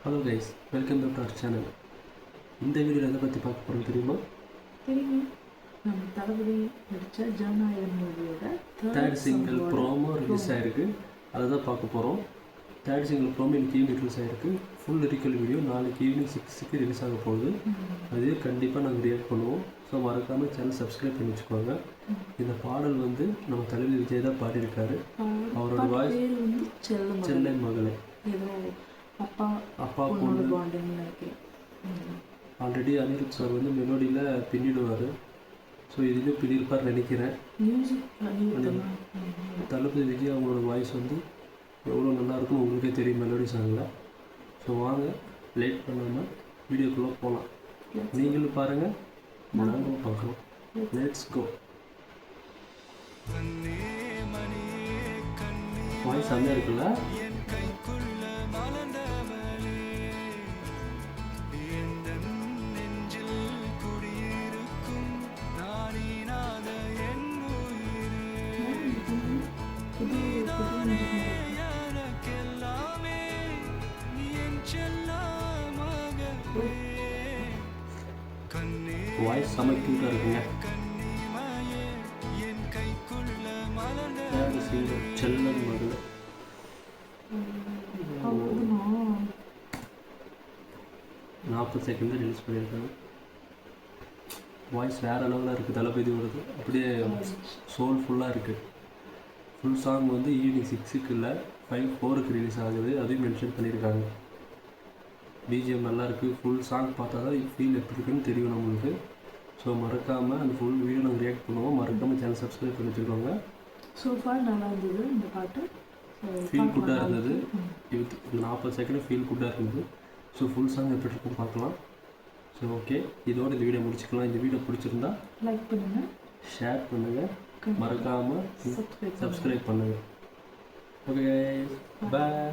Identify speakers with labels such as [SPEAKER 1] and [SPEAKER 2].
[SPEAKER 1] Hello guys, welcome back to our channel. இந்த வீடியோவில் எதை பற்றி பார்க்க போகிறோம் தெரியுமா?
[SPEAKER 2] நம்ம தளபதி நடித்த ஜனநாயகன் மூவியோட
[SPEAKER 1] தேர்ட் சிங்கிள் ப்ரோமோ ரிலீஸ் ஆகிருக்கு. அதை தான் பார்க்க போகிறோம். தேர்ட் சிங்கிள் ப்ரோமோ இன்னைக்கு ஈவினிங் ரிலீஸ் ஆகிருக்கு. ஃபுல் லிரிக்கல் வீடியோ நாளைக்கு ஈவினிங் 6க்கு ரிலீஸ் ஆக போகுது. அதே கண்டிப்பாக நாங்கள் ரியாக்ட் பண்ணுவோம். ஸோ மறக்காமல் சேனல் சப்ஸ்கிரைப் பண்ணி வச்சுக்கோங்க. இந்த பாடல் வந்து நம்ம தளபதி விஜய் தான் பாடியிருக்காரு. அவரோட வாய்ஸ் செல்லை மகளே, அப்பா பொண்ணு. ஆல்ரெடி அனிருத் சார் வந்து மெலோடியில் பின்னிடுவார். ஸோ இதுலேயும் பின்னிருப்பார் நினைக்கிறேன். தளபதி விஜய் அவங்களோட வாய்ஸ் வந்து எவ்வளோ நல்லாயிருக்கும் உங்களுக்கே தெரியும் மெலோடி சாங்கில். ஸோ வாங்க லேட் பண்ணாமல் வீடியோக்குள்ளே போகலாம். நீங்களும் பாருங்கள், நாங்களும் பார்க்கலாம். Let's go. வாய்ஸ் செம்மையாக இருக்குல்ல? வாய்ஸ் செம்ம க்யூட்டாக இருக்குங்க. செல்லம் மகள் 40 செகண்ட் ரிலீஸ் பண்ணியிருக்காங்க. வாய்ஸ் வேறு லெவலில் இருக்குது. தளபதி வருது அப்படியே சோல்ஃபுல்லாக இருக்குது. ஃபுல் சாங் வந்து ஈவினிங் 6க்கு இல்லை 5/4க்கு ரிலீஸ் ஆகுது. அதையும் மென்ஷன் பண்ணியிருக்காங்க. பிஜிஎம் நல்லாயிருக்கு. ஃபுல் சாங் பார்த்தா தான் ஃபீல் எப்படி இருக்குன்னு தெரியும் நம்மளுக்கு. ஸோ மறக்காமல் அந்த ஃபுல் வீடியோ நாங்கள் ரியாக்ட் பண்ணுவோம். மறக்காமல் சேனல் சப்ஸ்கிரைப் பண்ணி வச்சுக்கோங்க.
[SPEAKER 2] ஸோ ஃபார் நல்லா இருந்தது இந்த பாட்டு.
[SPEAKER 1] ஃபீல் குட்டாக இருந்தது. 40 செகண்ட் ஃபீல் குட்டாக இருந்தது. ஸோ ஃபுல் சாங் எப்படி இருக்கும் பார்க்கலாம். ஸோ ஓகே, இதோட இந்த வீடியோ முடிச்சுக்கலாம். இந்த வீடியோ பிடிச்சிருந்தா
[SPEAKER 2] லைக் பண்ணுங்கள்,
[SPEAKER 1] ஷேர் பண்ணுங்கள், மறக்காமல் சப்ஸ்கிரைப் பண்ணுங்கள். ஓகே, பாய்.